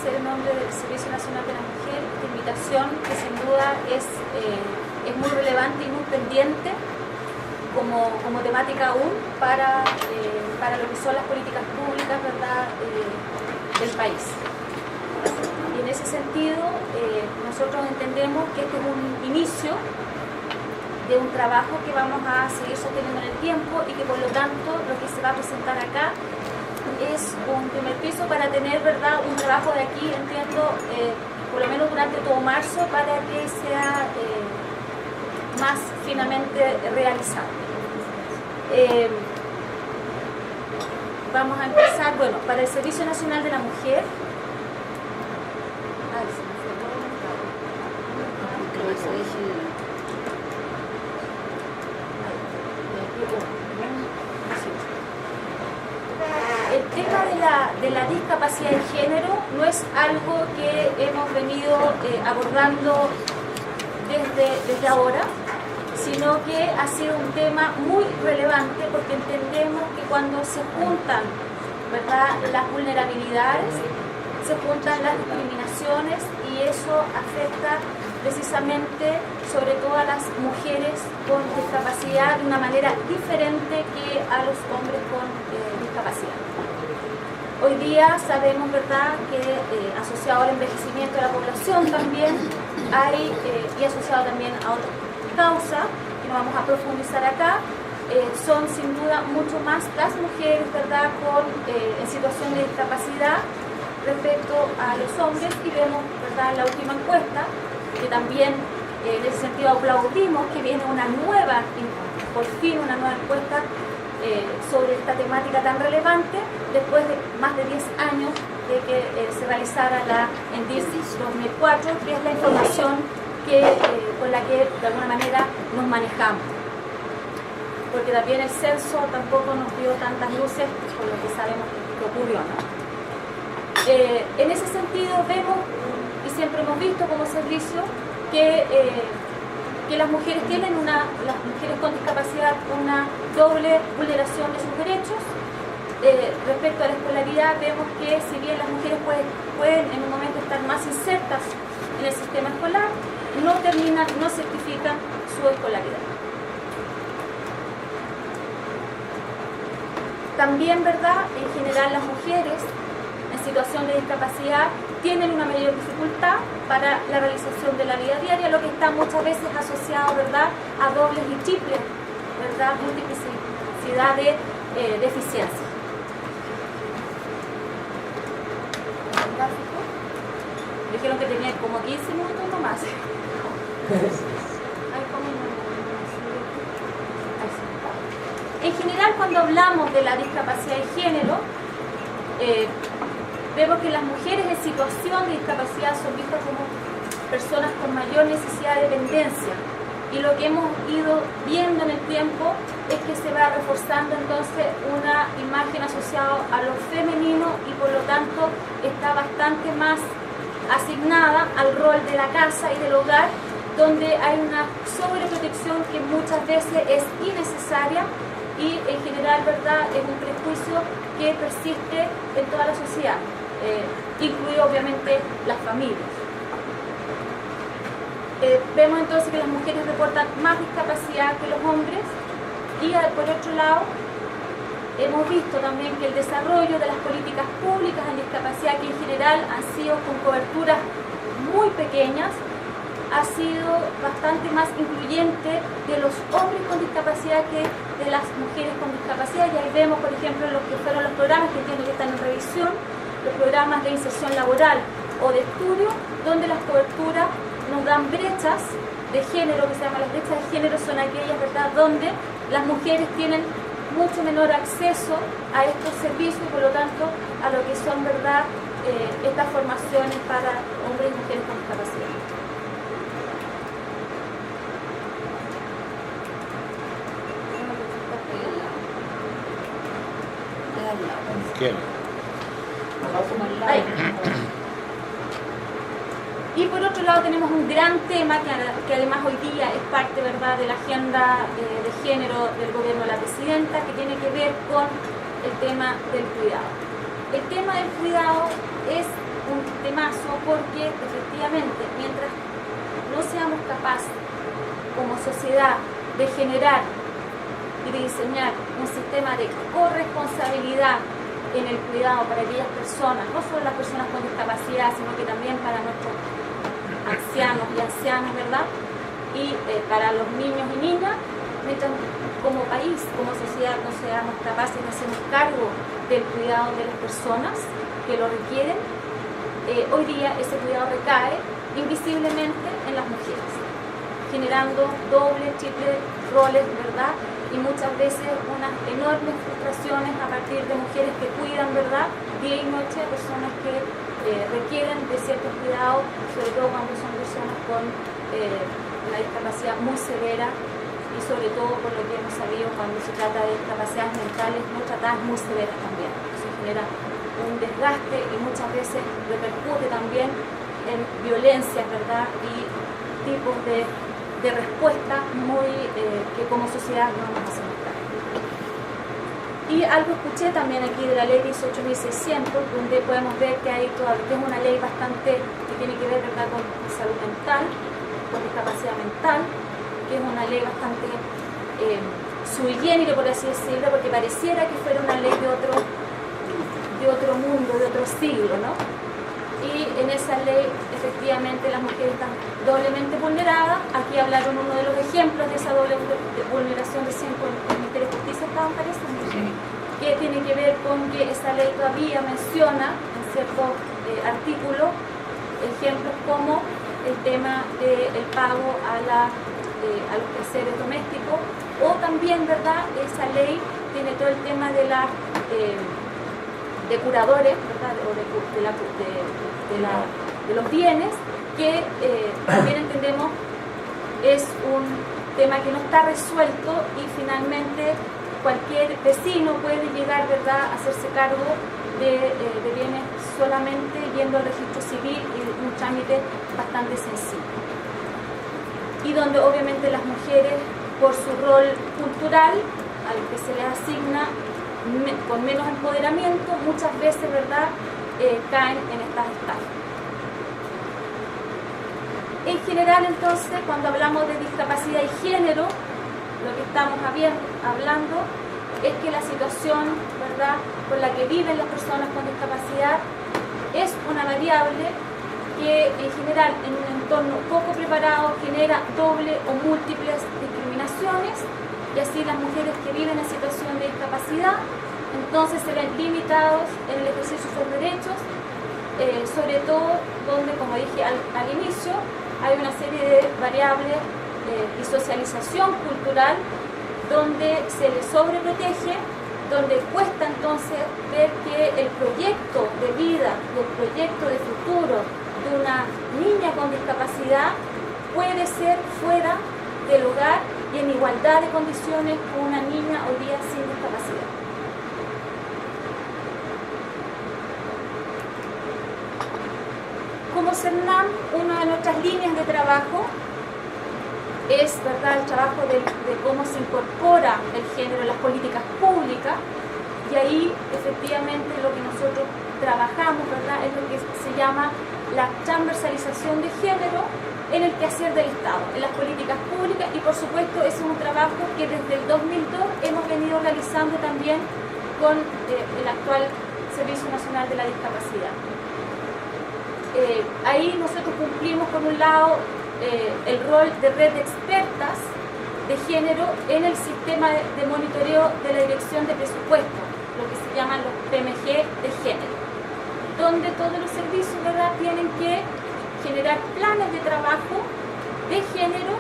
agradecer en nombre del Servicio Nacional de la Mujer esta invitación, que sin duda es muy relevante y muy pendiente como temática aún para lo que son las políticas públicas, ¿verdad?, del país. Y en ese sentido, nosotros entendemos que este es un inicio de un trabajo que vamos a seguir sosteniendo en el tiempo y que por lo tanto lo que se va a presentar acá es un primer piso para tener, ¿verdad?, un trabajo de aquí, entiendo, por lo menos durante todo marzo, para que sea más finamente realizado. Vamos a empezar, bueno, para el Servicio Nacional de la Mujer. El tema de la discapacidad de género no es algo que hemos venido abordando desde ahora, sino que ha sido un tema muy relevante porque entendemos que cuando se juntan, ¿verdad?, las vulnerabilidades, se juntan las discriminaciones y eso afecta precisamente sobre todo a las mujeres con discapacidad de una manera diferente que a los hombres con discapacidad. Hoy día sabemos, ¿verdad?, que asociado al envejecimiento de la población también hay, y asociado también a otras causas, que no vamos a profundizar acá, son sin duda mucho más las mujeres, ¿verdad?, en situación de discapacidad respecto a los hombres, y vemos, ¿verdad?, en la última encuesta, que también en ese sentido aplaudimos que viene por fin una nueva encuesta sobre esta temática tan relevante, después de más de 10 años de que se realizara la ENDIS 2004, que es la información con la que de alguna manera nos manejamos. Porque también el censo tampoco nos dio tantas luces por lo que sabemos que ocurrió, ¿no? En ese sentido vemos, y siempre hemos visto como servicio, que las mujeres las mujeres con discapacidad, una doble vulneración de sus derechos. Respecto a la escolaridad, vemos que si bien las mujeres pueden en un momento estar más insertas en el sistema escolar, no certifican su escolaridad. También, ¿verdad?, en general las mujeres en situación de discapacidad tienen una mayor dificultad para la realización de la vida diaria, lo que está muchas veces asociado, ¿verdad?, a dobles y triples, ¿verdad?, multiplicidad de deficiencias. Dijeron que tenía como 15 minutos nomás. En general, cuando hablamos de la discapacidad de género, vemos que las mujeres en situación de discapacidad son vistas como personas con mayor necesidad de dependencia. Y lo que hemos ido viendo en el tiempo es que se va reforzando entonces una imagen asociada a lo femenino y por lo tanto está bastante más asignada al rol de la casa y del hogar, donde hay una sobreprotección que muchas veces es innecesaria y en general, ¿verdad?, es un prejuicio que persiste en toda la sociedad, incluido obviamente las familias. Vemos entonces que las mujeres reportan más discapacidad que los hombres y por otro lado hemos visto también que el desarrollo de las políticas públicas en discapacidad, que en general han sido con coberturas muy pequeñas, ha sido bastante más incluyente de los hombres con discapacidad que de las mujeres con discapacidad. Y ahí vemos, por ejemplo, lo que fueron los programas que entiendo que están en revisión, los programas de inserción laboral o de estudio, donde las coberturas nos dan brechas de género, que se llaman las brechas de género, son aquellas, ¿verdad?, donde las mujeres tienen mucho menor acceso a estos servicios y por lo tanto a lo que son, ¿verdad?, estas formaciones para hombres y mujeres con discapacidad. Ahí. Y por otro lado tenemos un gran tema que además hoy día es parte, ¿verdad?, de la agenda de género del gobierno de la presidenta, que tiene que ver con el tema del cuidado. El tema del cuidado es un temazo porque efectivamente mientras no seamos capaces como sociedad de generar y de diseñar un sistema de corresponsabilidad en el cuidado para aquellas personas, no solo las personas con discapacidad, sino que también para nuestros ancianos y ancianas, ¿verdad? Y para los niños y niñas, mientras como país, como sociedad, no seamos capaces de hacernos cargo del cuidado de las personas que lo requieren, hoy día ese cuidado recae invisiblemente en las mujeres, generando doble, triple roles, ¿verdad? Y muchas veces unas enormes frustraciones a partir de mujeres que cuidan, ¿verdad?, día y noche a personas que requieren de ciertos cuidados, sobre todo cuando son personas con una discapacidad muy severa y sobre todo por lo que hemos sabido cuando se trata de discapacidades mentales no tratadas muy severas también. Eso genera un desgaste y muchas veces repercute también en violencias, ¿verdad?, y tipos de respuesta muy que como sociedad no nos hacemos cargo. Y algo escuché también aquí de la ley 18.600, donde podemos ver que hay todavía que es una ley bastante que tiene que ver, ¿verdad?, con salud mental, con discapacidad mental, que es una ley bastante sui generis, por así decirlo, porque pareciera que fuera una ley de otro mundo, de otro siglo, ¿no? Y en esa ley efectivamente las mujeres están doblemente vulneradas. Aquí hablaron uno de los ejemplos de esa doble vulneración recién con el Ministerio de Justicia, estaban pareciendo, que tiene que ver con que esa ley todavía menciona en ciertos artículos ejemplos como el tema del pago a los quehaceres domésticos, o también, ¿verdad?, esa ley tiene todo el tema de de curadores, ¿verdad?, o de los bienes, que también entendemos es un tema que no está resuelto y finalmente cualquier vecino puede llegar, ¿verdad?, a hacerse cargo de bienes solamente yendo al registro civil, y un trámite bastante sencillo. Y donde obviamente las mujeres, por su rol cultural al que se les asigna, con menos empoderamiento, muchas veces, ¿verdad?, caen en estas estafas. En general, entonces, cuando hablamos de discapacidad y género, lo que estamos hablando es que la situación, ¿verdad?, con la que viven las personas con discapacidad es una variable que en general en un entorno poco preparado genera doble o múltiples discriminaciones, y así las mujeres que viven en situación de discapacidad entonces se ven limitados en el ejercicio de sus derechos, sobre todo donde, como dije al inicio, hay una serie de variables y socialización cultural donde se les sobreprotege, donde cuesta entonces ver que el proyecto de vida y el proyecto de futuro de una niña con discapacidad puede ser fuera del hogar y en igualdad de condiciones con una niña hoy día sin discapacidad. Como CERNAM, una de nuestras líneas de trabajo es, ¿verdad?, el trabajo de cómo se incorpora el género en las políticas públicas, y ahí efectivamente lo que nosotros trabajamos, ¿verdad?, es lo que se llama la transversalización de género en el quehacer del Estado, en las políticas públicas, y por supuesto ese es un trabajo que desde el 2002 hemos venido realizando también con el actual Servicio Nacional de la Discapacidad. Ahí nosotros cumplimos por un lado el rol de red de expertas de género en el sistema de monitoreo de la Dirección de Presupuestos, lo que se llaman los PMG de género, donde todos los servicios, ¿verdad?, tienen que generar planes de trabajo de género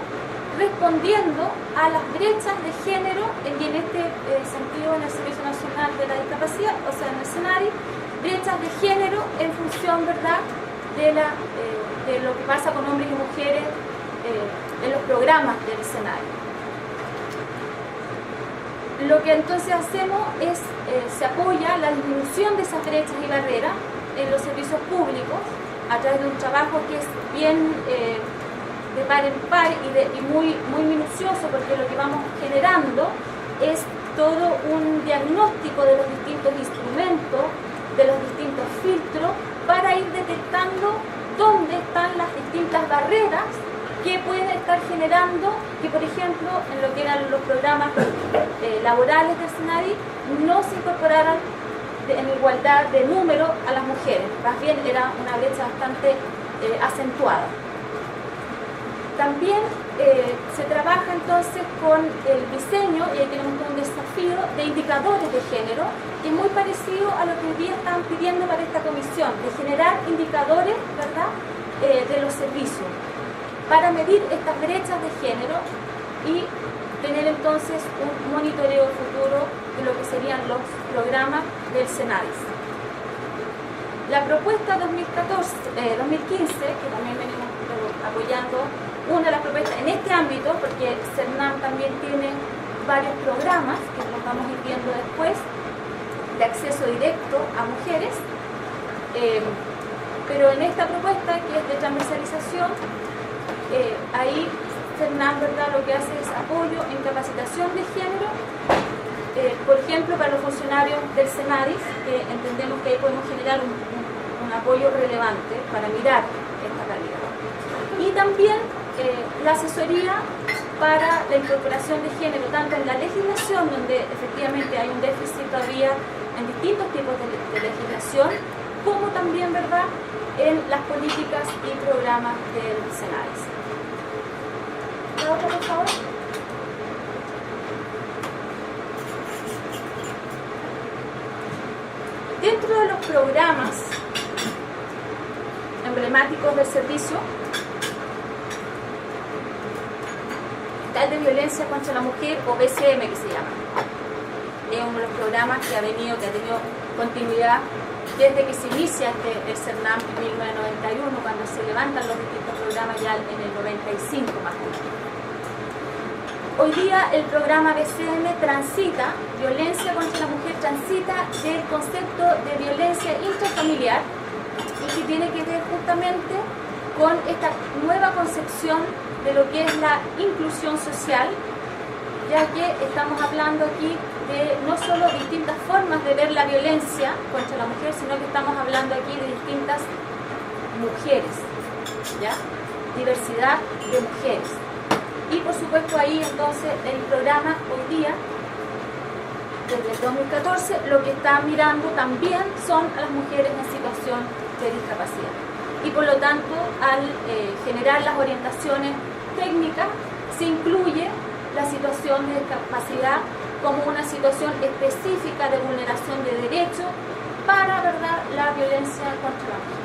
respondiendo a las brechas de género, y en este sentido en el Servicio Nacional de la Discapacidad, o sea en el SENADI, brechas de género en función, ¿verdad?, de lo que pasa con hombres y mujeres en los programas del SENADI. Lo que entonces hacemos es, se apoya la disminución de esas brechas y barreras en los servicios públicos a través de un trabajo que es bien de par en par y muy minucioso, porque lo que vamos generando es todo un diagnóstico de los distintos instrumentos, de los distintos filtros, para ir que pueden estar generando que, por ejemplo, en lo que eran los programas laborales del SENADI, no se incorporaran en igualdad de número a las mujeres, más bien era una brecha bastante acentuada. También se trabaja entonces con el diseño, y ahí tenemos todo un desafío de indicadores de género, que es muy parecido a lo que hoy día están pidiendo para esta comisión, de generar indicadores, ¿verdad?, de los servicios, para medir estas brechas de género y tener entonces un monitoreo futuro de lo que serían los programas del SENADIS. La propuesta 2015, que también venimos apoyando, una de las propuestas en este ámbito, porque CERNAM también tiene varios programas, que los vamos a ir viendo después, de acceso directo a mujeres, pero en esta propuesta, que es de transversalización, ahí CERNAM, ¿verdad?, lo que hace es apoyo en capacitación de género, por ejemplo, para los funcionarios del SENADIS, que entendemos que ahí podemos generar un apoyo relevante para mirar esta calidad. Y también la asesoría para la incorporación de género, tanto en la legislación, donde efectivamente hay un déficit todavía en distintos tipos de legislación, como también, ¿verdad?, en las políticas y programas del SENADIS. ¿La otra, por favor? Dentro de los programas emblemáticos del servicio está el de violencia contra la mujer, o BCM, que se llama. Es uno de los programas que ha tenido continuidad desde que se inicia el CERNAM en 1991, cuando se levantan los distintos programas ya en el 95 más o menos. Hoy día el programa BCM transita, violencia contra la mujer, transita del concepto de violencia intrafamiliar, y que tiene que ver justamente con esta nueva concepción de lo que es la inclusión social, ya que estamos hablando aquí de no solo distintas formas de ver la violencia contra la mujer, sino que estamos hablando aquí de distintas mujeres, ¿ya? Diversidad de mujeres. Y por supuesto ahí entonces el programa hoy día, desde el 2014, lo que está mirando también son a las mujeres en situación de discapacidad. Y por lo tanto, al generar las orientaciones técnicas, se incluye la situación de discapacidad como una situación específica de vulneración de derechos para, ¿verdad?, la violencia contra la mujer.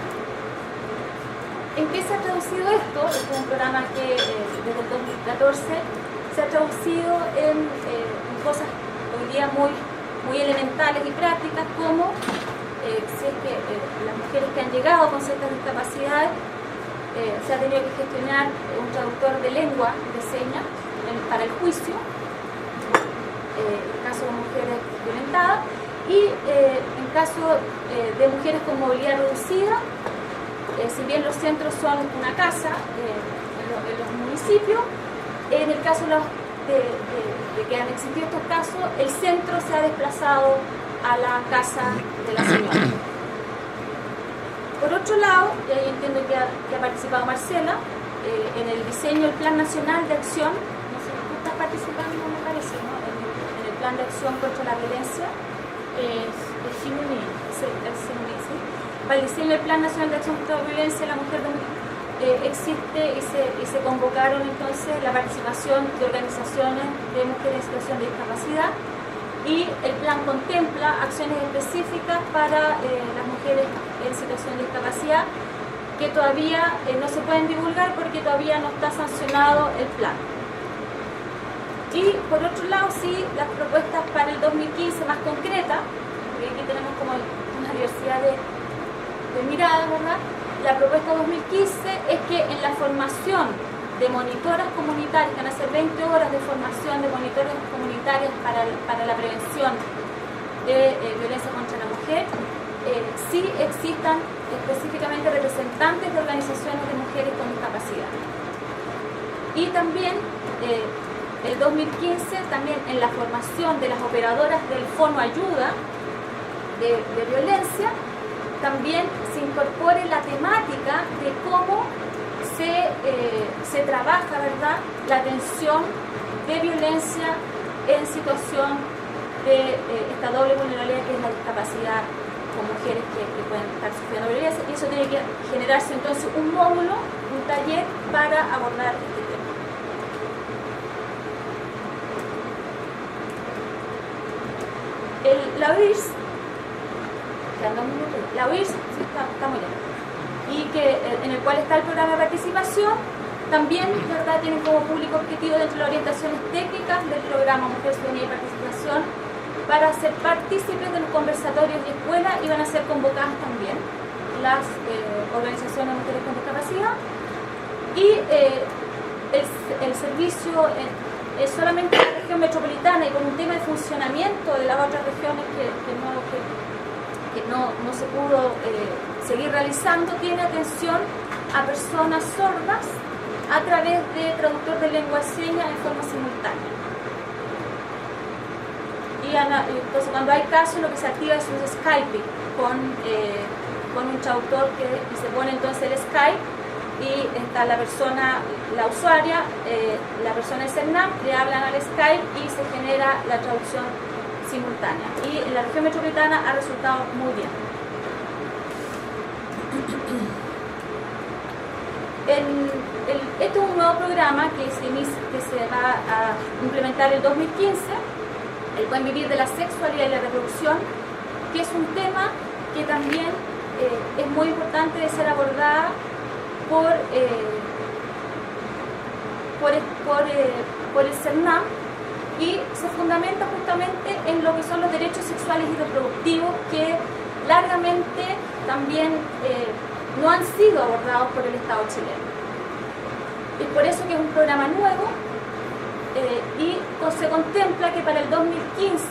¿En qué se ha traducido esto? Este es un programa que desde el 2014 se ha traducido en cosas hoy día muy elementales y prácticas, como si es que las mujeres que han llegado con ciertas discapacidades se ha tenido que gestionar un traductor de lengua de señas para el juicio, en caso de mujeres violentadas, y en caso de mujeres con movilidad reducida, si bien los centros son una casa en los municipios, en el caso de que han existido estos casos, el centro se ha desplazado a la casa de la señora. Por otro lado, y ahí entiendo que ha participado Marcela, en el diseño del Plan Nacional de Acción, no sé, tú estás participando, me parece, ¿no?, en el Plan de Acción contra la Violencia, para el diseño del Plan Nacional de Acción contra la Violencia de la Mujer existe y se convocaron entonces la participación de organizaciones de mujeres en situación de discapacidad, y el plan contempla acciones específicas para las mujeres en situación de discapacidad que todavía no se pueden divulgar porque todavía no está sancionado el plan. Y por otro lado, sí, las propuestas para el 2015 más concretas, porque aquí tenemos como una diversidad de miradas, ¿verdad? La propuesta 2015 es que en la formación de monitoras comunitarias, que van a ser 20 horas de formación de monitoras comunitarias para la prevención de violencia contra la mujer, sí existan específicamente representantes de organizaciones de mujeres con discapacidad. Y también el 2015, también en la formación de las operadoras del Fono Ayuda de violencia, también se incorpore la temática de cómo se trabaja, ¿verdad?, la atención de violencia en situación de esta doble vulnerabilidad que es la discapacidad con mujeres que pueden estar sufriendo violencia, y eso tiene que generarse entonces un módulo, un taller para abordar este tema. La UIRS, sí, está muy bien, y en el cual está el programa de participación, también, ¿verdad?, tienen como público objetivo dentro de las orientaciones técnicas del programa Mujer, Ciudadanía y Participación para ser partícipes de los conversatorios de escuela, y van a ser convocadas también las organizaciones de mujeres con discapacidad, y el servicio es solamente en la región metropolitana, y con un tema de funcionamiento de las otras regiones que no se pudo seguir realizando, tiene atención a personas sordas a través de traductor de lengua de señas en forma simultánea. Y entonces, cuando hay casos, lo que se activa es un Skype con un traductor y se pone entonces el Skype, y está la persona, la usuaria, la persona del CERNAM, le hablan al Skype y se genera la traducción simultánea. Y en la región metropolitana ha resultado muy bien. Este es un nuevo programa que se va a implementar en 2015, el buen vivir de la sexualidad y la reproducción, que es un tema que también es muy importante de ser abordada por el CERNAM, y se fundamenta justamente en lo que son los derechos sexuales y reproductivos, que largamente también no han sido abordados por el Estado chileno. Es por eso que es un programa nuevo, y se contempla que para el 2015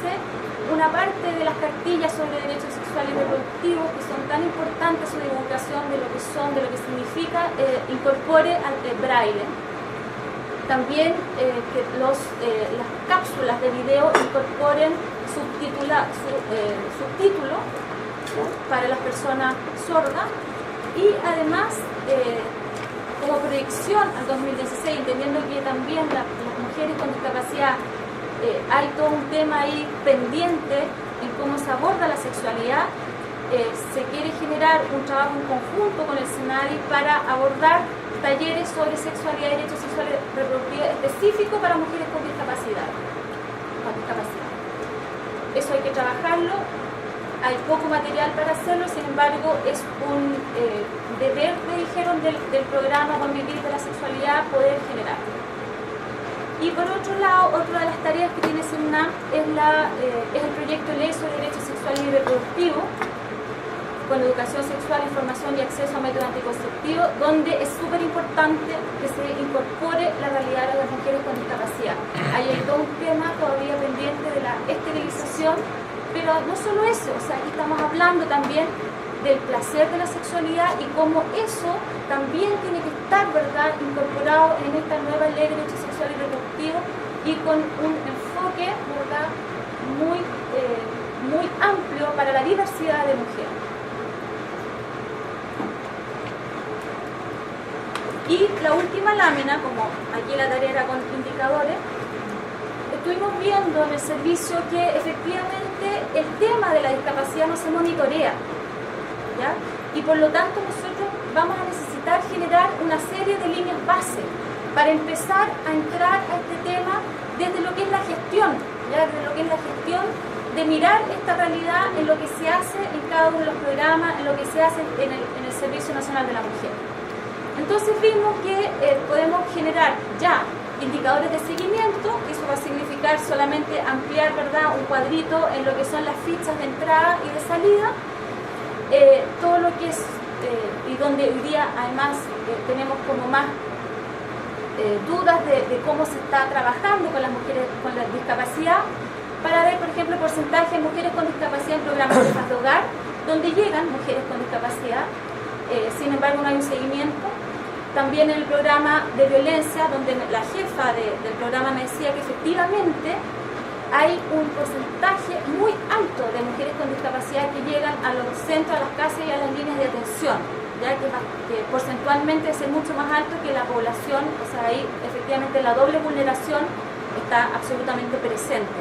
una parte de las cartillas sobre derechos sexuales y reproductivos, que son tan importantes su divulgación de lo que son, de lo que significa, incorpore al braille. También que las cápsulas de video incorporen subtítulos para las personas sordas, y además como proyección al 2016, entendiendo que también las mujeres con discapacidad hay todo un tema ahí pendiente en cómo se aborda la sexualidad. Se quiere generar un trabajo en conjunto con el SENADI para abordar talleres sobre sexualidad y derechos sexuales reproductivos específicos para mujeres con discapacidad. Eso hay que trabajarlo, hay poco material para hacerlo, sin embargo es un deber, me dijeron, del programa Buen Vivir de la Sexualidad poder generarlo. Y por otro lado, otra de las tareas que tiene CERNAM es el proyecto de ley sobre derechos sexuales y reproductivos, con educación sexual, información y acceso a métodos anticonceptivos, donde es súper importante que se incorpore la realidad de las mujeres con discapacidad. Hay todo un tema todavía pendiente de la esterilización, pero no solo eso, o sea, aquí estamos hablando también del placer de la sexualidad y cómo eso también tiene que estar, ¿verdad?, incorporado en esta nueva ley de derechos sexuales y reproductivos, y con un enfoque, ¿verdad?, muy amplio para la diversidad de mujeres. Y la última lámina, como aquí la tarea era con indicadores, estuvimos viendo en el servicio que efectivamente el tema de la discapacidad no se monitorea, ¿ya? Y por lo tanto nosotros vamos a necesitar generar una serie de líneas base para empezar a entrar a este tema desde lo que es la gestión, ¿ya? Desde lo que es la gestión, de mirar esta realidad en lo que se hace en cada uno de los programas, en lo que se hace en el Servicio Nacional de la Mujer. Entonces vimos que podemos generar ya indicadores de seguimiento, que eso va a significar solamente ampliar, ¿verdad?, un cuadrito en lo que son las fichas de entrada y de salida, todo lo que es, y donde hoy día además tenemos como más dudas de cómo se está trabajando con las mujeres con la discapacidad, para ver, por ejemplo, el porcentaje de mujeres con discapacidad en programas de paz de hogar, donde llegan mujeres con discapacidad, sin embargo no hay un seguimiento. También en el programa de violencia, donde la jefa del programa me decía que efectivamente hay un porcentaje muy alto de mujeres con discapacidad que llegan a los centros, a las casas y a las líneas de atención, ya que porcentualmente es mucho más alto que la población, o sea, ahí efectivamente la doble vulneración está absolutamente presente.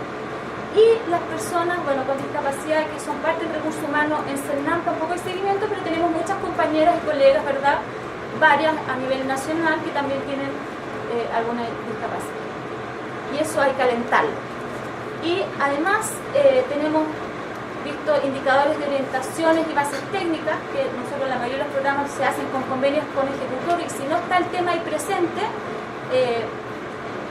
Y las personas, bueno, con discapacidad que son parte del recurso humano en CERNAM tampoco hay seguimiento, pero tenemos muchas compañeras y colegas, ¿verdad?, varias a nivel nacional que también tienen alguna discapacidad. Y eso hay que alentarlo. Y además tenemos visto indicadores de orientaciones y bases técnicas, que nosotros la mayoría de los programas se hacen con convenios con ejecutores, y si no está el tema ahí presente,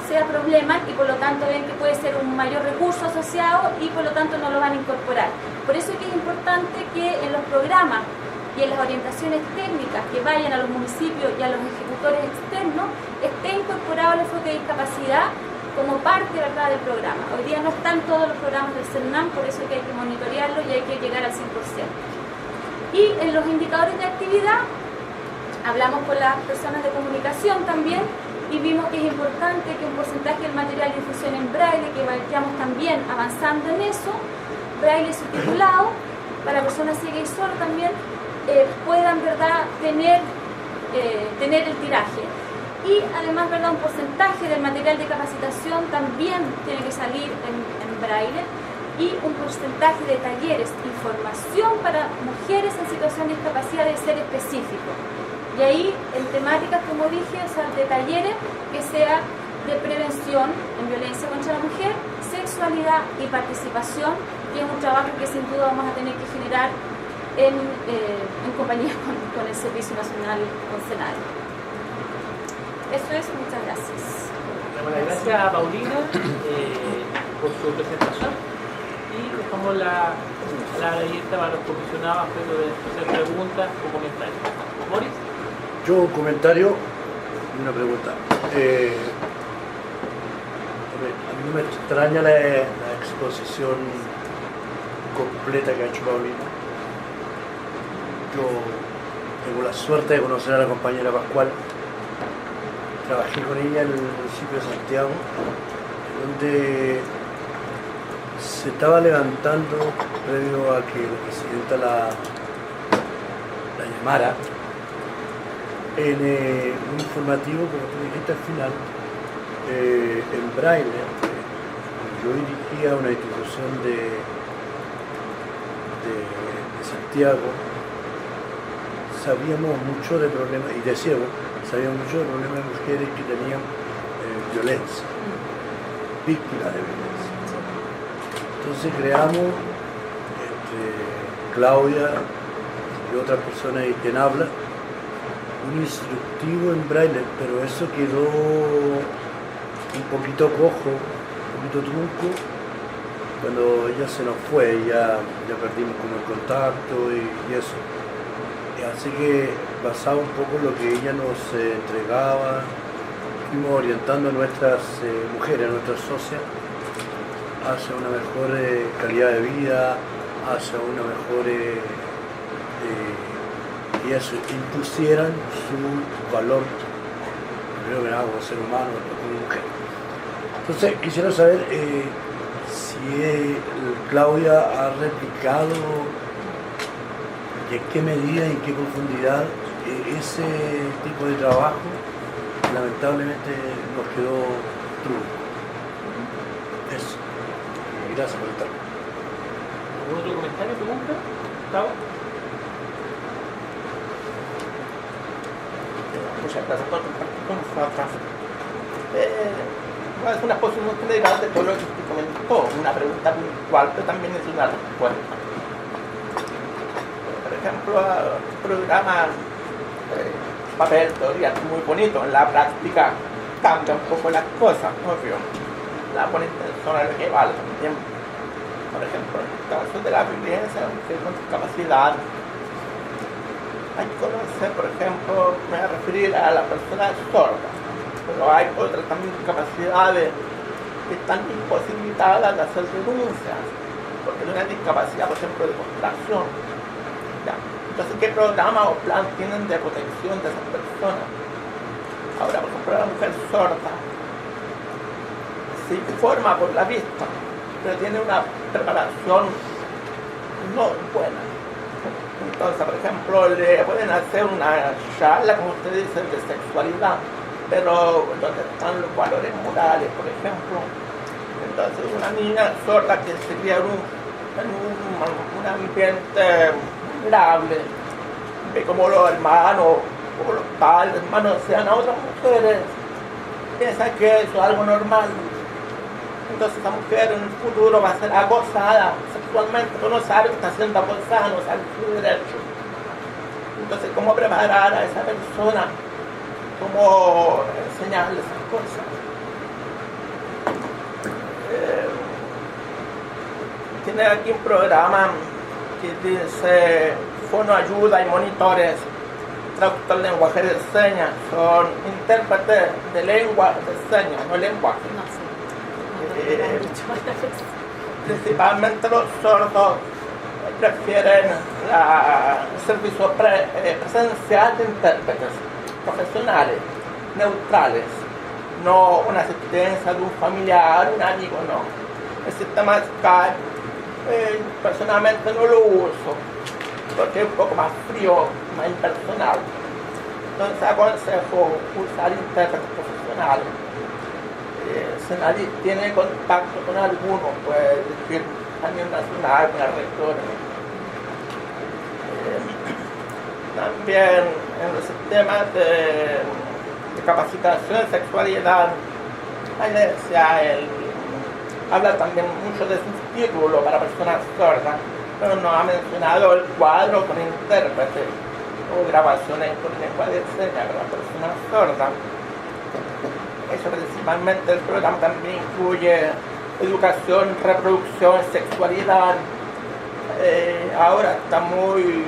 sea problema, y por lo tanto ven que puede ser un mayor recurso asociado y por lo tanto no lo van a incorporar. Por eso es que es importante que en los programas y en las orientaciones técnicas que vayan a los municipios y a los ejecutores externos esté incorporado el enfoque de discapacidad como parte, ¿verdad?, del programa. Hoy día no están todos los programas del CERNAM, por eso es que hay que monitorearlo y hay que llegar al 100%. Y en los indicadores de actividad hablamos con las personas de comunicación también y vimos que es importante que un porcentaje del material de difusión en braille, que vayamos también avanzando en eso, braille subtitulado para personas ciegas y sordas también, puedan, ¿verdad?, tener el tiraje. Y además, ¿verdad?, un porcentaje del material de capacitación también tiene que salir en braille, y un porcentaje de talleres, información para mujeres en situación de discapacidad debe ser específico. Y ahí, en temáticas, como dije, o sea, de talleres que sea de prevención en violencia contra la mujer, sexualidad y participación, que es un trabajo que sin duda vamos a tener que generar en compañía con el Servicio Nacional con CENADE. Eso es, muchas gracias. Bueno, gracias a Paulina por su presentación, y dejamos la palabra abierta para los comisionados de hacer preguntas o comentarios. Boris. Yo un comentario y una pregunta. A mí no me extraña la exposición completa que ha hecho Paulina. Yo tengo la suerte de conocer a la compañera Pascual. Trabajé con ella en el municipio de Santiago, donde se estaba levantando, previo a que la presidenta la llamara, en un informativo, como tú dijiste al final, en braille. Yo dirigía una institución de Santiago, sabíamos mucho de problemas, y de ciego, sabíamos mucho de problemas de mujeres que tenían violencia, víctimas de violencia. Entonces creamos, entre Claudia y otras personas y quien habla, un instructivo en braille, pero eso quedó un poquito cojo, un poquito trunco, cuando ella se nos fue, ya perdimos como el contacto y eso. Así que basado un poco en lo que ella nos entregaba, fuimos orientando a nuestras mujeres, a nuestras socias, hacia una mejor calidad de vida, hacia una mejor y eso, impusieran su valor, primero que nada como ser humano, como mujer. Entonces quisiera saber si Claudia ha replicado y en qué medida y en qué profundidad ese tipo de trabajo lamentablemente nos quedó trunco. Eso. Gracias por estar. ¿Algún otro comentario, pregunta? ¿Gustavo? Muchas gracias por compartir con nosotras. Es una exposición general de todo lo que usted comentó, una pregunta puntual, pero también es una respuesta. Por ejemplo, programas papel, teoría, muy bonito, en la práctica cambia un poco las cosas, obvio. La buena intención es lo que vale también. Por ejemplo, en el caso de la violencia, con discapacidad, hay que conocer, por ejemplo, me voy a referir a la persona sorda, pero hay otras también discapacidades que están imposibilitadas de hacer denuncias, porque no hay discapacidad, por ejemplo, de contracción. ¿Ya? Entonces, ¿qué programa o plan tienen de protección de esas personas? Ahora, por ejemplo, la mujer sorda se informa por la vista, pero tiene una preparación no buena. Entonces, por ejemplo, le pueden hacer una charla, como usted dice, de sexualidad, pero donde están los valores morales, por ejemplo. Entonces, una niña sorda que se cría en un ambiente vulnerable, ve como los hermanos, como los padres, hermanos, sean a otras mujeres, piensa que eso es algo normal. Entonces esa mujer en el futuro va a ser acosada sexualmente, pero no sabe que está siendo acosada, no sabe su derecho. Entonces, ¿cómo preparar a esa persona? ¿Cómo enseñarle esas cosas? Tiene aquí un programa que dice Fono Ayuda y Monitores, traductor de lenguaje de señas, son intérpretes de lengua de señas, no lenguaje. Principalmente los sordos prefieren el servicio presencial de intérpretes profesionales, neutrales, no una asistencia de un familiar, un amigo, no. El sistema Skype personalmente no lo uso porque es un poco más frío, más impersonal. Entonces aconsejo usar intérpretes profesionales. Si nadie tiene contacto con alguno, puede decir a nivel nacional, con la rectora. También en los sistemas de capacitación de sexualidad, la iglesia habla también mucho de subtítulos para personas sordas, pero no ha mencionado el cuadro con intérprete o grabaciones con lengua de señas para personas sordas. Eso principalmente. El programa también incluye educación, reproducción, sexualidad. Ahora está muy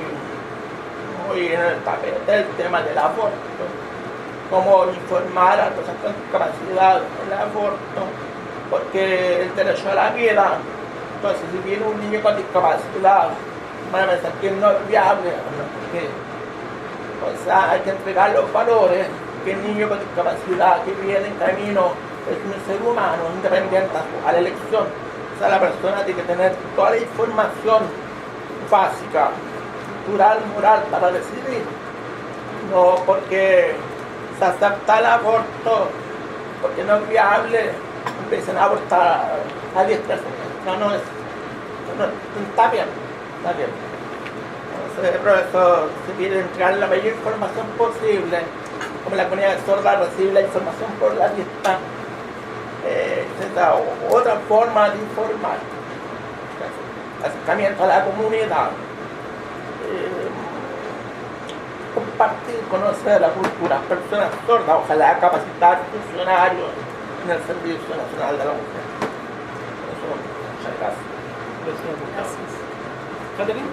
en el tapete el tema del aborto, cómo informar a las personas con discapacidad del aborto, porque el derecho a la vida, entonces si viene un niño con discapacidad, van a pensar que no es viable, porque o sea, hay que entregar los valores que el niño con discapacidad que viene en camino es un ser humano independiente a la elección. O sea, la persona tiene que tener toda la información básica, cultural, moral para decidir. No porque se acepta el aborto, porque no es viable, empiecen a abortar a 10 personas. No, está bien, está bien. Entonces, por eso se quiere entregar la mayor información posible. Como la comunidad sorda recibe la información por la vista, esta otra forma de informar, acercamiento a la comunidad, compartir, conocer la cultura, personas sordas, ojalá capacitar funcionarios en el Servicio Nacional de la Mujer. Eso, muchas gracias. Gracias. ¿Catherine?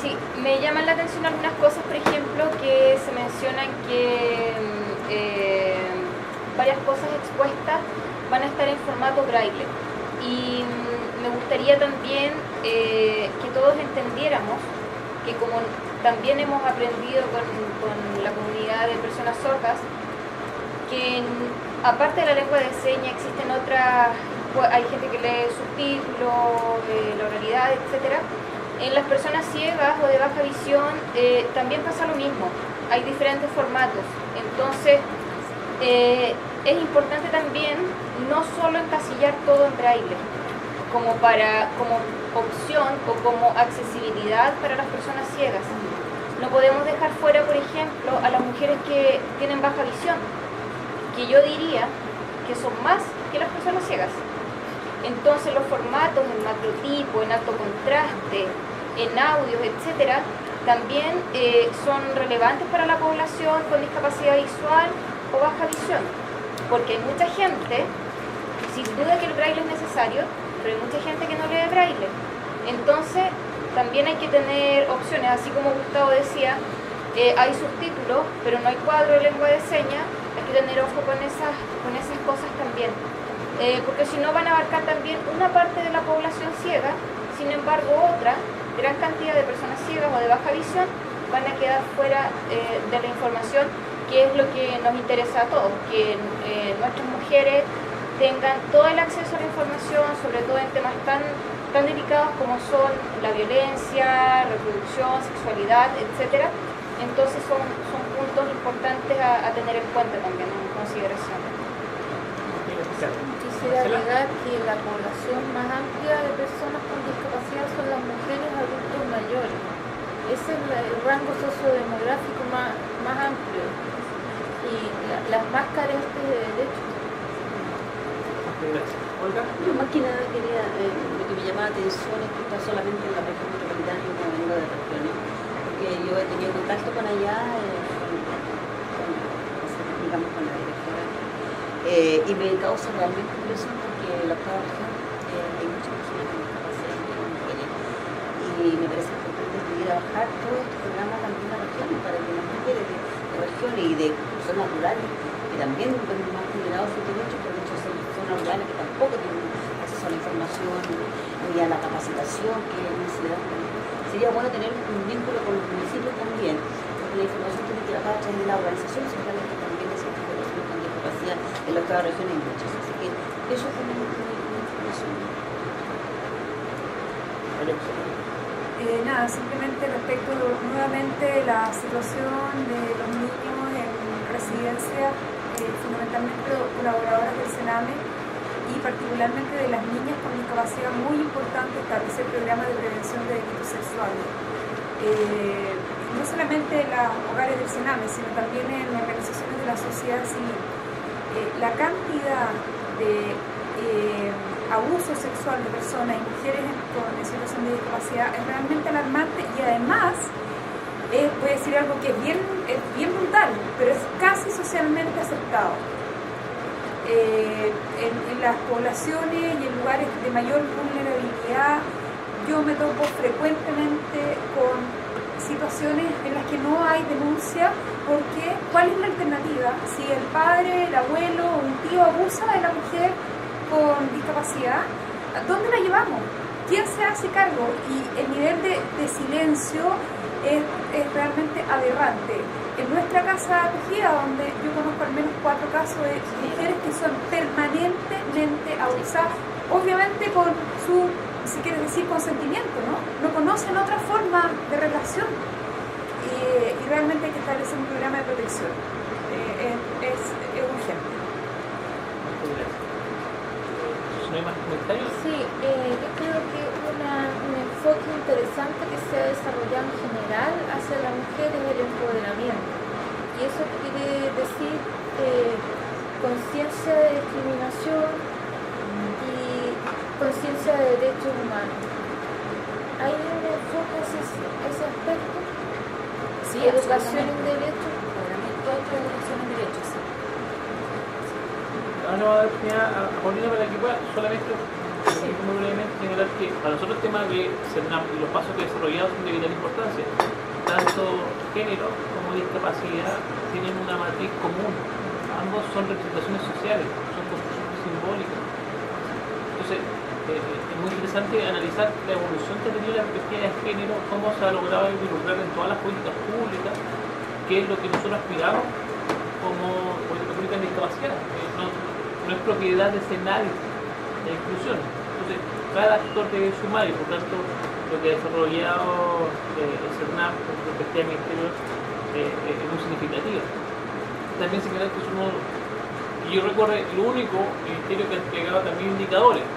Sí, me llaman la atención algunas cosas, por ejemplo, que se mencionan que varias cosas expuestas van a estar en formato braille. Y me gustaría también que todos entendiéramos que como también hemos aprendido con la comunidad de personas sordas, que aparte de la lengua de señas existen otras, hay gente que lee subtítulos, la oralidad, etc. En las personas ciegas o de baja visión también pasa lo mismo, hay diferentes formatos. Entonces es importante también no solo encasillar todo en braille como opción o como accesibilidad para las personas ciegas. No podemos dejar fuera, por ejemplo, a las mujeres que tienen baja visión, que yo diría que son más que las personas ciegas. Entonces los formatos en macrotipo, en alto contraste, en audios, etcétera, también son relevantes para la población con discapacidad visual o baja visión, porque hay mucha gente, sin duda que el braille es necesario, pero hay mucha gente que no lee braille. Entonces también hay que tener opciones, así como Gustavo decía, hay subtítulos, pero no hay cuadro de lengua de señas. Hay que tener ojo con esas cosas también, porque si no van a abarcar también una parte de la población ciega. Sin embargo, otra gran cantidad de personas ciegas o de baja visión van a quedar fuera de la información, que es lo que nos interesa a todos, que nuestras mujeres tengan todo el acceso a la información, sobre todo en temas tan delicados como son la violencia, reproducción, sexualidad, etcétera. Entonces son puntos importantes a tener en cuenta también en consideración. Quisiera agregar que la población más amplia de personas con discapacidad son las mujeres adultos mayores. Ese es el rango sociodemográfico más amplio y las más carentes de derechos. Gracias. Olga. Yo más que nada quería, lo que me llamaba la atención es que está solamente en la región metropolitana y no vengo de regiones, porque yo he tenido contacto con allá, digamos con la directora, y me causa realmente impresión porque la octava región hay muchas personas con discapacidad y mujeres, y me parece importante pudiera bajar todos estos programas también a las regiones para que las mujeres de regiones y de zonas rurales que también ven más vulnerados sus derechos, por muchas zonas rurales que tampoco tienen acceso a la información ni a la capacitación que necesitan. Sería bueno tener un vínculo con los municipios también, porque la información tiene que bajar a través de las organizaciones sociales que también existen personas con discapacidad en la octava región hay muchas. Así que eso es una información. Nada, simplemente respecto nuevamente la situación de los niños en residencia, fundamentalmente colaboradoras del Sename y particularmente de las niñas con discapacidad, muy importante establecer programas de prevención de delitos sexuales. No solamente en los hogares del Sename, sino también en organizaciones de la sociedad civil. La cantidad de abuso sexual de personas y mujeres en situación de discapacidad es realmente alarmante y además voy a decir algo que es bien brutal, pero es casi socialmente aceptado. En las poblaciones y en lugares de mayor vulnerabilidad yo me topo frecuentemente con situaciones en las que no hay denuncia, porque ¿cuál es la alternativa? Si el padre, el abuelo o un tío abusa de la mujer con discapacidad, ¿dónde la llevamos? ¿Quién se hace cargo? Y el nivel de silencio es realmente aberrante. En nuestra casa acogida, donde yo conozco al menos 4 casos de mujeres que son permanentemente abusadas, obviamente con su, si quieres decir, consentimiento, ¿no? No conocen otra forma de relación y realmente hay que establecer un programa de protección. Es urgente. ¿No hay más comentarios? Sí, yo creo que un enfoque interesante que se ha desarrollado en general hacia la mujer es el empoderamiento. Y eso quiere decir conciencia de discriminación y conciencia de derechos humanos. ¿Hay un enfoque hacia ese aspecto? Sí, educación en derechos. Todo esto es educación en derechos, sí. Ahora va a dar oportunidad a Paulina para que pueda solamente muy brevemente señalar que para nosotros el tema de CERNAM y los pasos que he desarrollado son de vital importancia. Tanto género como discapacidad tienen una matriz común. Ambos son representaciones sociales, son construcciones simbólicas. Entonces, es muy interesante analizar la evolución que ha tenido la perspectiva de género, cómo se ha logrado involucrar en todas las políticas públicas, qué es lo que nosotros aspiramos como política pública en discapacidad. No es propiedad de nadie la inclusión. Entonces, cada actor debe sumar y por tanto lo que ha desarrollado el CERNAM con perspectiva de ministerio es muy significativa. También señalar que yo recuerdo el único ministerio que ha entregado también indicadores.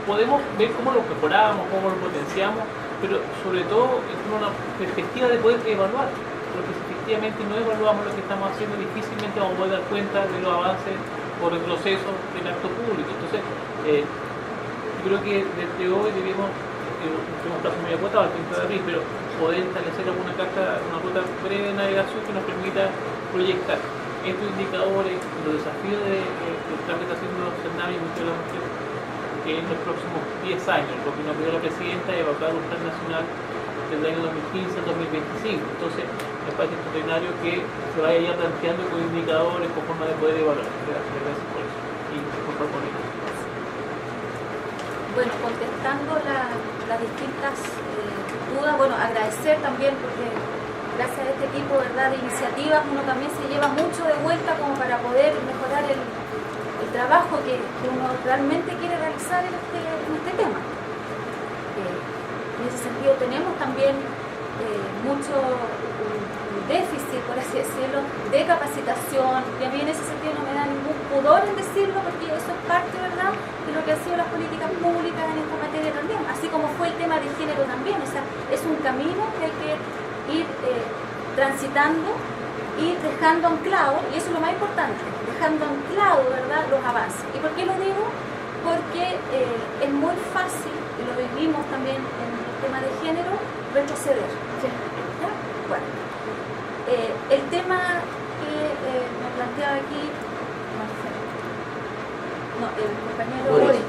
Podemos ver cómo los mejoramos, cómo los potenciamos, pero sobre todo es una perspectiva de poder evaluar, porque si efectivamente no evaluamos lo que estamos haciendo, difícilmente vamos a poder dar cuenta de los avances o retrocesos del acto público. Entonces, yo creo que desde hoy debemos, tenemos un plazo muy acotado al 30 de abril, pero poder establecer alguna carta, una ruta breve de navegación que nos permita proyectar estos indicadores, los desafíos del plan que está haciendo CERNAM y el Ministerio de la Mujer en los próximos 10 años, porque nos pidió la presidenta evaluar un plan nacional del año 2015 al 2025. Entonces, me parece extraordinario que se vaya ya planteando con indicadores, con forma de poder evaluar. Gracias por eso. Y por favor, con eso. Bueno, contestando las distintas dudas, bueno, agradecer también porque gracias a este tipo, ¿verdad?, de iniciativas uno también se lleva mucho de vuelta como para poder mejorar el trabajo que uno realmente quiere realizar en este tema. En ese sentido tenemos también mucho déficit, por así decirlo, de capacitación, y a mí en ese sentido no me da ningún pudor en decirlo, porque eso es parte, ¿verdad?, de lo que han sido las políticas públicas en esta materia también, así como fue el tema de género también. O sea, es un camino que hay que ir transitando y dejando anclado, y eso es lo más importante, dejando anclado, ¿verdad?, los avances. ¿Y por qué lo digo? Porque es muy fácil, y lo vivimos también en el tema de género, retroceder. ¿Ya? Bueno. El tema que me planteaba aquí el compañero Boric,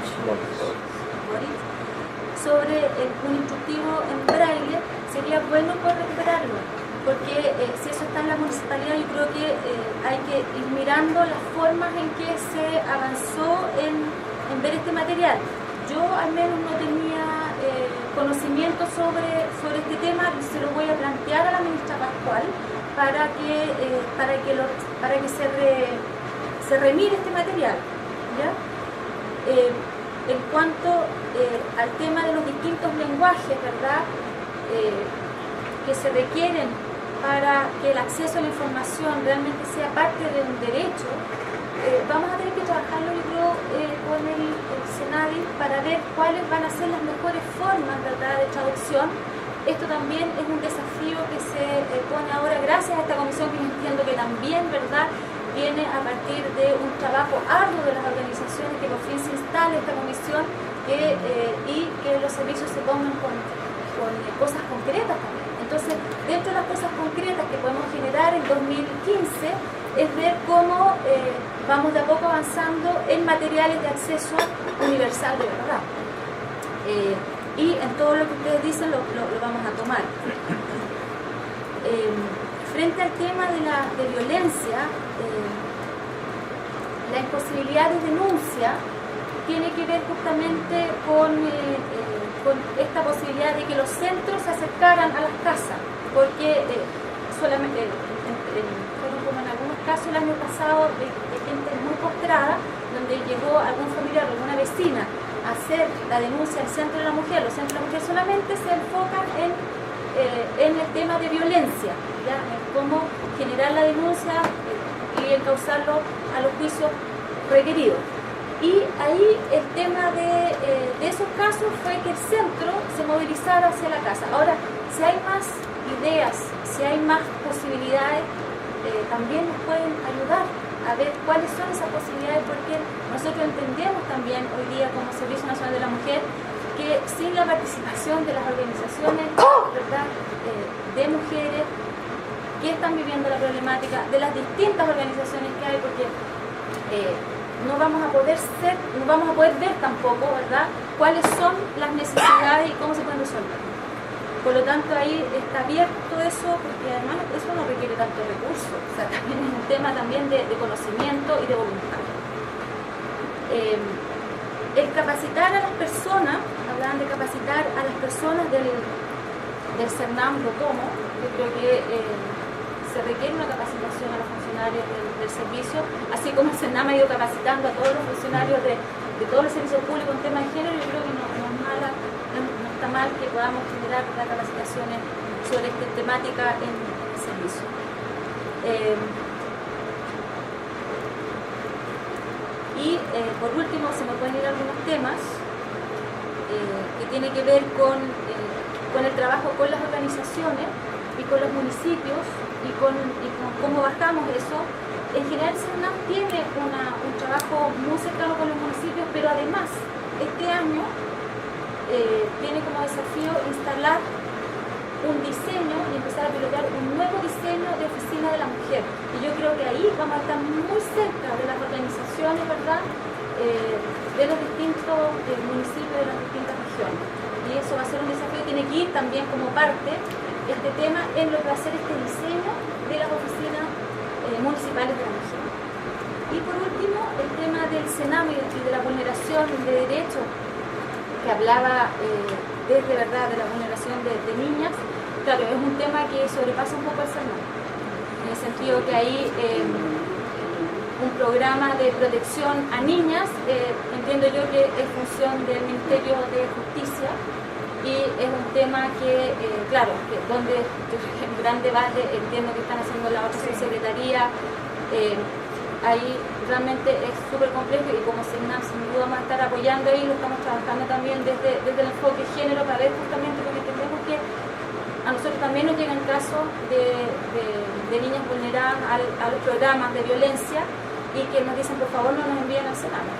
sobre un instructivo en braille, sería bueno por recuperarlo, porque si eso está en la municipalidad, yo creo que hay que ir mirando las formas en que se avanzó en ver este material. Yo al menos no tenía conocimiento sobre este tema, se lo voy a plantear a la ministra Pascual para que se remire este material, ¿ya? En cuanto al tema de los distintos lenguajes, ¿verdad?, que se requieren para que el acceso a la información realmente sea parte de un derecho, vamos a tener que trabajarlo, yo creo, con el Senadi para ver cuáles van a ser las mejores formas, ¿verdad?, de traducción. Esto también es un desafío que se pone ahora gracias a esta comisión, que yo entiendo que también, ¿verdad?, viene a partir de un trabajo arduo de las organizaciones, que por fin se instale esta comisión y que los servicios se pongan con cosas concretas también. Entonces, dentro de las cosas concretas que podemos generar en 2015 es ver cómo vamos de a poco avanzando en materiales de acceso universal de verdad. Y en todo lo que ustedes dicen lo vamos a tomar. Frente al tema de violencia, la imposibilidad de denuncia tiene que ver justamente con esta posibilidad de que los centros se acercaran a las casas, porque solamente, fueron como en algunos casos el año pasado de gente muy postrada, donde llegó algún familiar o alguna vecina a hacer la denuncia al centro de la mujer. Los centros de la mujer solamente se enfocan en el tema de violencia, ¿ya?, en cómo generar la denuncia y encauzarlo a los juicios requeridos. Y ahí el tema de esos casos fue que el centro se movilizara hacia la casa. Ahora, si hay más ideas, si hay más posibilidades, también nos pueden ayudar a ver cuáles son esas posibilidades, porque nosotros entendemos también hoy día como Servicio Nacional de la Mujer que sin la participación de las organizaciones, ¿verdad?, de mujeres que están viviendo la problemática, de las distintas organizaciones que hay, porque no vamos a poder ver tampoco, ¿verdad?, cuáles son las necesidades y cómo se pueden resolver. Por lo tanto, ahí está abierto eso, porque además eso no requiere tanto recursos, o sea, también es un tema también de conocimiento y de voluntad. El capacitar a las personas, hablan de capacitar a las personas del CERNAM, lo tomo, yo creo que se requiere una capacitación a los funcionarios del servicio, así como el CERNAM ha ido capacitando a todos los funcionarios de todos los servicios públicos en temas de género. Yo creo que no está mal que podamos generar capacitaciones sobre esta temática en el servicio. Por último, se me pueden ir algunos temas que tienen que ver con el trabajo con las organizaciones y con los municipios y con cómo bajamos eso. En general, CERNAM tiene un trabajo muy cercano con los municipios, pero además, este año tiene como desafío instalar un diseño y empezar a pilotar un nuevo diseño de oficina de la mujer. Y yo creo que ahí vamos a estar muy cerca de las organizaciones, ¿verdad?, de los distintos municipios de las distintas regiones. Y eso va a ser un desafío, tiene que ir también como parte este tema en lo que va a ser este diseño de las oficinas municipales de la mujer. Y por último, el tema del CENAM y de la vulneración de derechos, que hablaba desde verdad de la vulneración de niñas. Claro, es un tema que sobrepasa un poco el CERNAM, en el sentido que ahí un programa de protección a niñas, entiendo yo que es función del Ministerio de Justicia y es un tema que, claro, que donde en gran debate entiendo que están haciendo la otra secretaría, ahí realmente es súper complejo y como SECNAM sin duda vamos a estar apoyando ahí, lo estamos trabajando también desde el enfoque género para ver justamente porque entendemos que a nosotros también nos llegan casos de niñas vulneradas a los programas de violencia y que nos dicen por favor no nos envíen al Sename.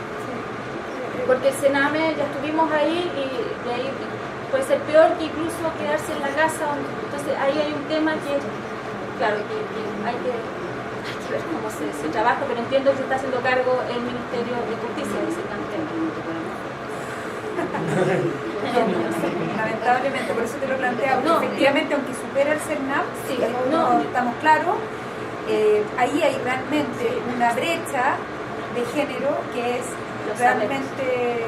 Porque el Sename ya estuvimos ahí y de ahí puede ser peor que incluso quedarse en la casa. Entonces ahí hay un tema que, claro, que hay que ver cómo se trabaja, pero entiendo que se está haciendo cargo el Ministerio de Justicia de ese tema. Lamentablemente, por eso te lo planteaba, No, efectivamente, aunque supera el CERNAP, Sí, no, no. estamos claros, ahí hay realmente una brecha de género que es Lo realmente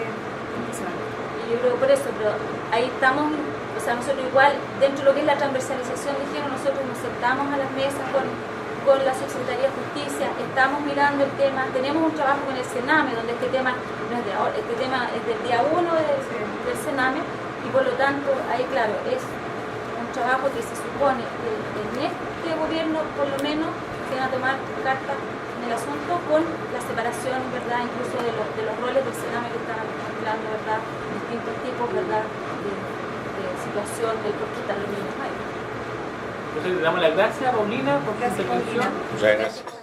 impresionante. Y yo creo por eso, pero ahí estamos, o sea, nosotros igual, dentro de lo que es la transversalización de género, nosotros nos sentamos a las mesas con la Subsecretaría de Justicia, estamos mirando el tema, tenemos un trabajo con el Sename, donde este tema no es de ahora, este tema es del día 1 del Sename, y por lo tanto, ahí claro, es un trabajo que se supone que en este gobierno, por lo menos, se van a tomar cartas en el asunto con la separación, ¿verdad?, incluso de los roles del Sename que están hablando, ¿verdad?, distintos tipos, ¿verdad?, de situación del por qué están los niños ahí. Entonces le damos las gracias a Paulina por su intervención. Paulina. Muchas gracias.